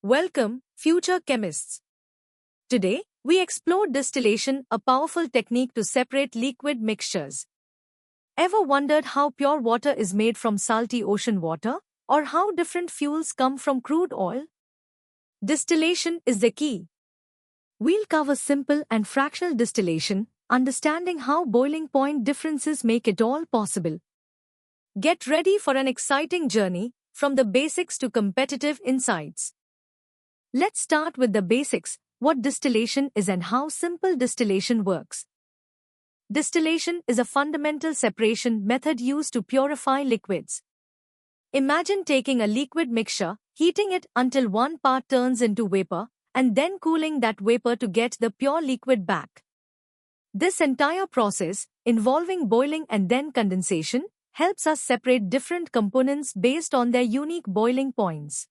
Welcome, future chemists. Today, we explore distillation, a powerful technique to separate liquid mixtures. Ever wondered how pure water is made from salty ocean water, or how different fuels come from crude oil? Distillation is the key. We'll cover simple and fractional distillation, understanding how boiling point differences make it all possible. Get ready for an exciting journey, from the basics to competitive insights. Let's start with the basics, what distillation is and how simple distillation works. Distillation is a fundamental separation method used to purify liquids. Imagine taking a liquid mixture, heating it until one part turns into vapor, and then cooling that vapor to get the pure liquid back. This entire process, involving boiling and then condensation, helps us separate different components based on their unique boiling points.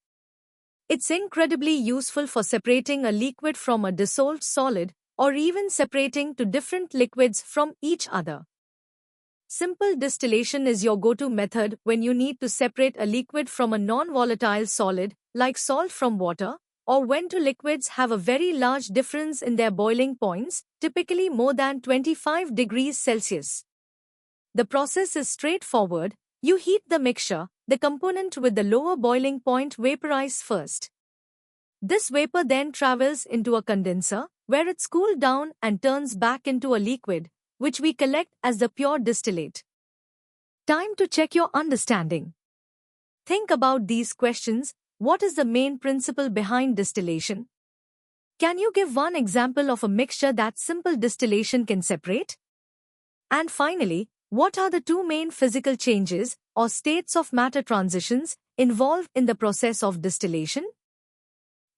It's incredibly useful for separating a liquid from a dissolved solid, or even separating two different liquids from each other. Simple distillation is your go-to method when you need to separate a liquid from a non-volatile solid, like salt from water, or when two liquids have a very large difference in their boiling points, typically more than 25 degrees Celsius. The process is straightforward. You heat the mixture, the component with the lower boiling point vaporizes first. This vapor then travels into a condenser, where it's cooled down and turns back into a liquid, which we collect as the pure distillate. Time to check your understanding. Think about these questions. What is the main principle behind distillation? Can you give one example of a mixture that simple distillation can separate? And finally, what are the two main physical changes, or states of matter transitions, involved in the process of distillation?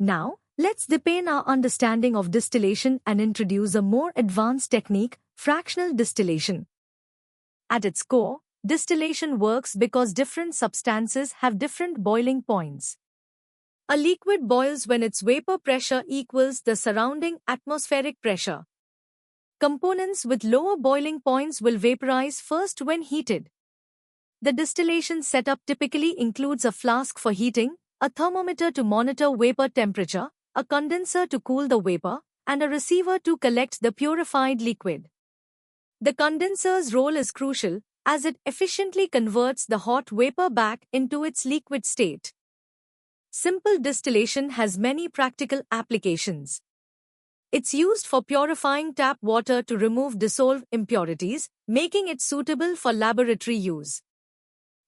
Now, let's deepen our understanding of distillation and introduce a more advanced technique, fractional distillation. At its core, distillation works because different substances have different boiling points. A liquid boils when its vapor pressure equals the surrounding atmospheric pressure. Components with lower boiling points will vaporize first when heated. The distillation setup typically includes a flask for heating, a thermometer to monitor vapor temperature, a condenser to cool the vapor, and a receiver to collect the purified liquid. The condenser's role is crucial, as it efficiently converts the hot vapor back into its liquid state. Simple distillation has many practical applications. It's used for purifying tap water to remove dissolved impurities, making it suitable for laboratory use.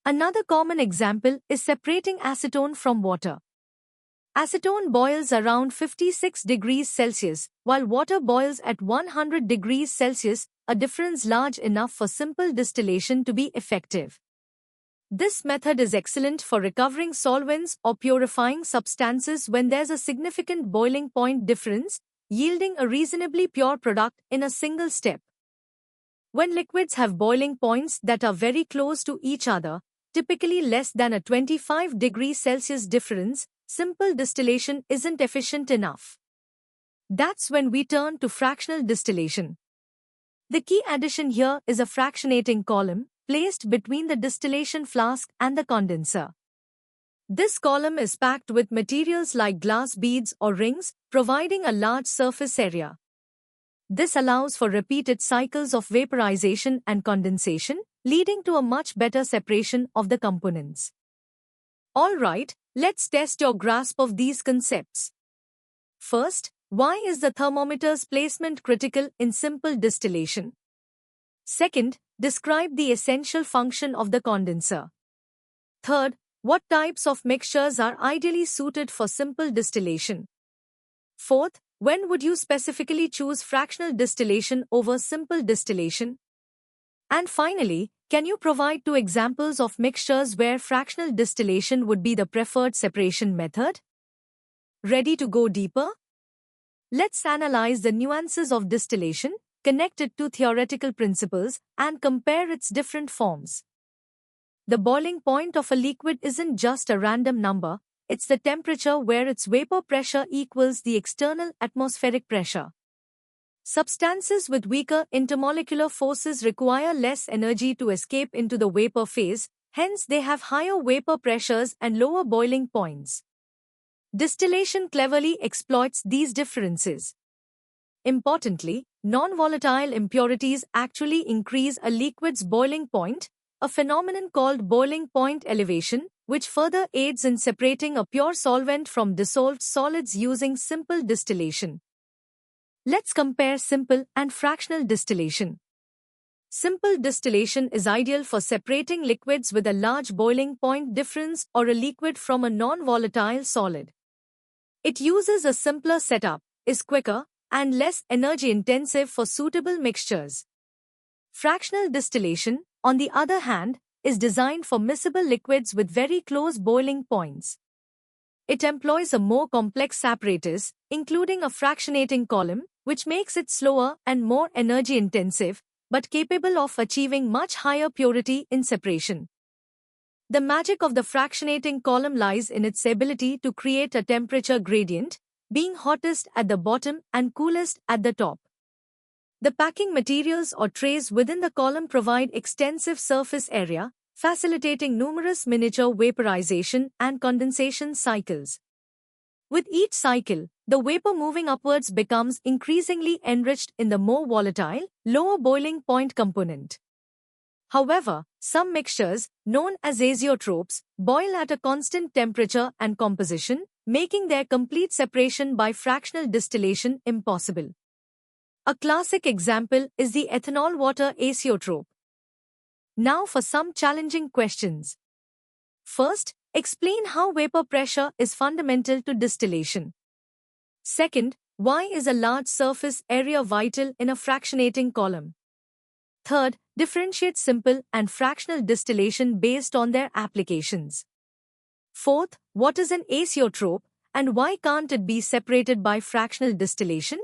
Another common example is separating acetone from water. Acetone boils around 56 degrees Celsius, while water boils at 100 degrees Celsius, a difference large enough for simple distillation to be effective. This method is excellent for recovering solvents or purifying substances when there's a significant boiling point difference, yielding a reasonably pure product in a single step. When liquids have boiling points that are very close to each other, typically less than a 25 degrees Celsius difference, simple distillation isn't efficient enough. That's when we turn to fractional distillation. The key addition here is a fractionating column, placed between the distillation flask and the condenser. This column is packed with materials like glass beads or rings, providing a large surface area. This allows for repeated cycles of vaporization and condensation, leading to a much better separation of the components. Alright, let's test your grasp of these concepts. First, why is the thermometer's placement critical in simple distillation? Second, describe the essential function of the condenser. Third, what types of mixtures are ideally suited for simple distillation? Fourth, when would you specifically choose fractional distillation over simple distillation? And finally, can you provide two examples of mixtures where fractional distillation would be the preferred separation method? Ready to go deeper? Let's analyze the nuances of distillation, connect it to theoretical principles, and compare its different forms. The boiling point of a liquid isn't just a random number, it's the temperature where its vapor pressure equals the external atmospheric pressure. Substances with weaker intermolecular forces require less energy to escape into the vapor phase, hence they have higher vapor pressures and lower boiling points. Distillation cleverly exploits these differences. Importantly, non-volatile impurities actually increase a liquid's boiling point, a phenomenon called boiling point elevation, which further aids in separating a pure solvent from dissolved solids using simple distillation. Let's compare simple and fractional distillation. Simple distillation is ideal for separating liquids with a large boiling point difference or a liquid from a non-volatile solid. It uses a simpler setup, is quicker, and less energy-intensive for suitable mixtures. Fractional distillation, on the other hand, is designed for miscible liquids with very close boiling points. It employs a more complex apparatus, including a fractionating column, which makes it slower and more energy-intensive, but capable of achieving much higher purity in separation. The magic of the fractionating column lies in its ability to create a temperature gradient, being hottest at the bottom and coolest at the top. The packing materials or trays within the column provide extensive surface area, facilitating numerous miniature vaporization and condensation cycles. With each cycle, the vapor moving upwards becomes increasingly enriched in the more volatile, lower boiling point component. However, some mixtures, known as azeotropes, boil at a constant temperature and composition, making their complete separation by fractional distillation impossible. A classic example is the ethanol water azeotrope. Now for some challenging questions. First, explain how vapor pressure is fundamental to distillation. Second, why is a large surface area vital in a fractionating column? Third, differentiate simple and fractional distillation based on their applications. Fourth, what is an azeotrope and why can't it be separated by fractional distillation?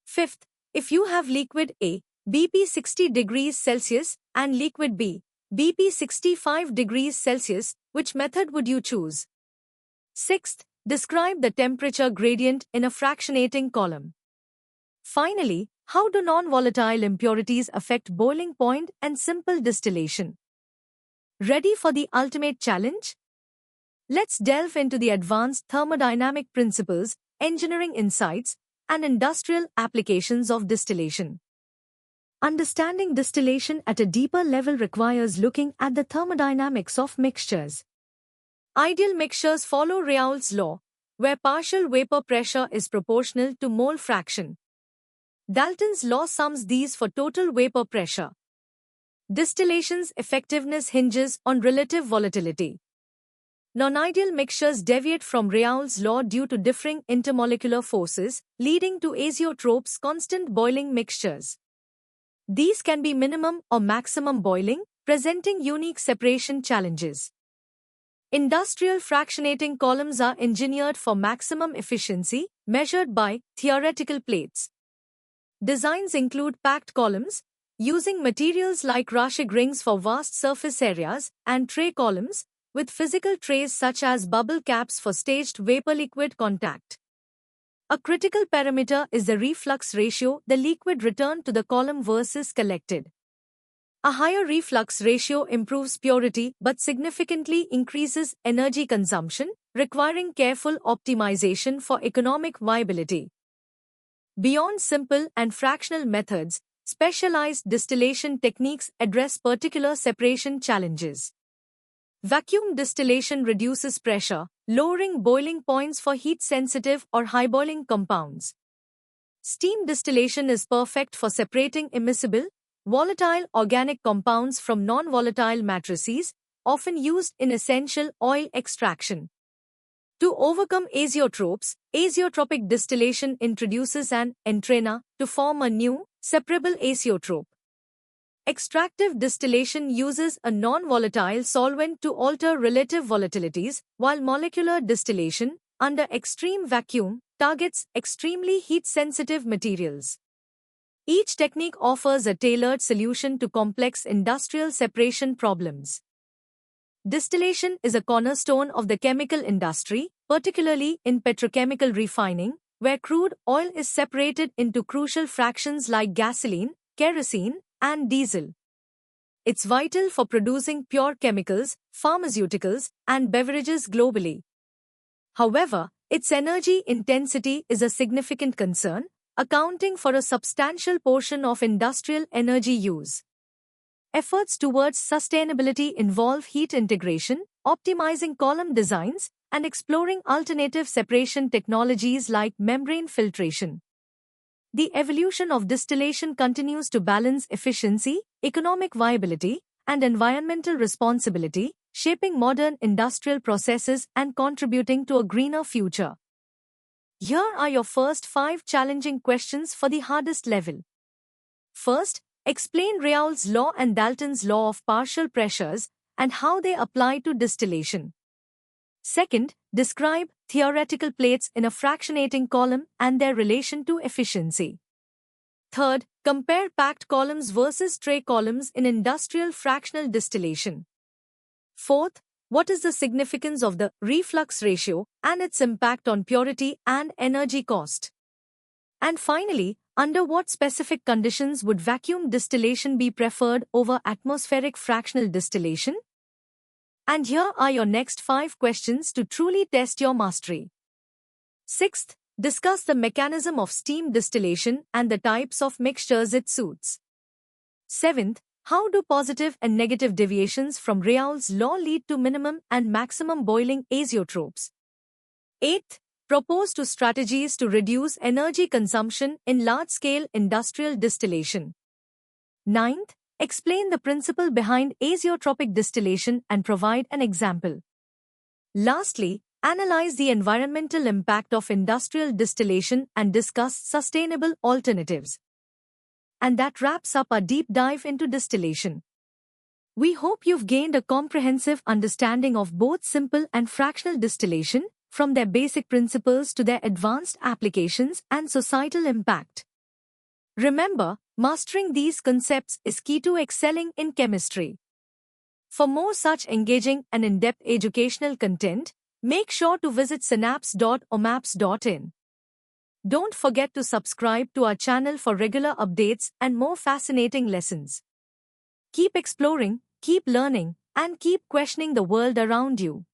Fifth, if you have liquid A, BP 60 degrees Celsius, and liquid B, BP 65 degrees Celsius, which method would you choose? Sixth, describe the temperature gradient in a fractionating column. Finally, how do non-volatile impurities affect boiling point and simple distillation? Ready for the ultimate challenge? Let's delve into the advanced thermodynamic principles, engineering insights, and industrial applications of distillation. Understanding distillation at a deeper level requires looking at the thermodynamics of mixtures. Ideal mixtures follow Raoult's law, where partial vapor pressure is proportional to mole fraction. Dalton's law sums these for total vapor pressure. Distillation's effectiveness hinges on relative volatility. Non-ideal mixtures deviate from Raoult's law due to differing intermolecular forces, leading to azeotropes, constant boiling mixtures. These can be minimum or maximum boiling, presenting unique separation challenges. Industrial fractionating columns are engineered for maximum efficiency, measured by theoretical plates. Designs include packed columns, using materials like Rashig rings for vast surface areas, and tray columns, with physical trays such as bubble caps for staged vapor-liquid contact. A critical parameter is the reflux ratio, the liquid returned to the column versus collected. A higher reflux ratio improves purity but significantly increases energy consumption, requiring careful optimization for economic viability. Beyond simple and fractional methods, specialized distillation techniques address particular separation challenges. Vacuum distillation reduces pressure, lowering boiling points for heat-sensitive or high-boiling compounds. Steam distillation is perfect for separating immiscible, volatile organic compounds from non-volatile matrices, often used in essential oil extraction. To overcome azeotropes, azeotropic distillation introduces an entrainer to form a new, separable azeotrope. Extractive distillation uses a non-volatile solvent to alter relative volatilities, while molecular distillation, under extreme vacuum, targets extremely heat-sensitive materials. Each technique offers a tailored solution to complex industrial separation problems. Distillation is a cornerstone of the chemical industry, particularly in petrochemical refining, where crude oil is separated into crucial fractions like gasoline, kerosene, and diesel. It's vital for producing pure chemicals, pharmaceuticals, and beverages globally. However, its energy intensity is a significant concern, accounting for a substantial portion of industrial energy use. Efforts towards sustainability involve heat integration, optimizing column designs, and exploring alternative separation technologies like membrane filtration. The evolution of distillation continues to balance efficiency, economic viability, and environmental responsibility, shaping modern industrial processes and contributing to a greener future. Here are your first 5 challenging questions for the hardest level. First, explain Raoult's law and Dalton's law of partial pressures and how they apply to distillation. Second, describe theoretical plates in a fractionating column and their relation to efficiency. Third, compare packed columns versus tray columns in industrial fractional distillation. Fourth, what is the significance of the reflux ratio and its impact on purity and energy cost? And finally, under what specific conditions would vacuum distillation be preferred over atmospheric fractional distillation? And here are your next 5 questions to truly test your mastery. Sixth, discuss the mechanism of steam distillation and the types of mixtures it suits. Seventh, how do positive and negative deviations from Raoult's law lead to minimum and maximum boiling azeotropes? Eighth, propose 2 strategies to reduce energy consumption in large-scale industrial distillation. Ninth, explain the principle behind azeotropic distillation and provide an example. Lastly, analyze the environmental impact of industrial distillation and discuss sustainable alternatives. And that wraps up our deep dive into distillation. We hope you've gained a comprehensive understanding of both simple and fractional distillation, from their basic principles to their advanced applications and societal impact. Remember, mastering these concepts is key to excelling in chemistry. For more such engaging and in-depth educational content, make sure to visit synapse.omaps.in. Don't forget to subscribe to our channel for regular updates and more fascinating lessons. Keep exploring, keep learning, and keep questioning the world around you.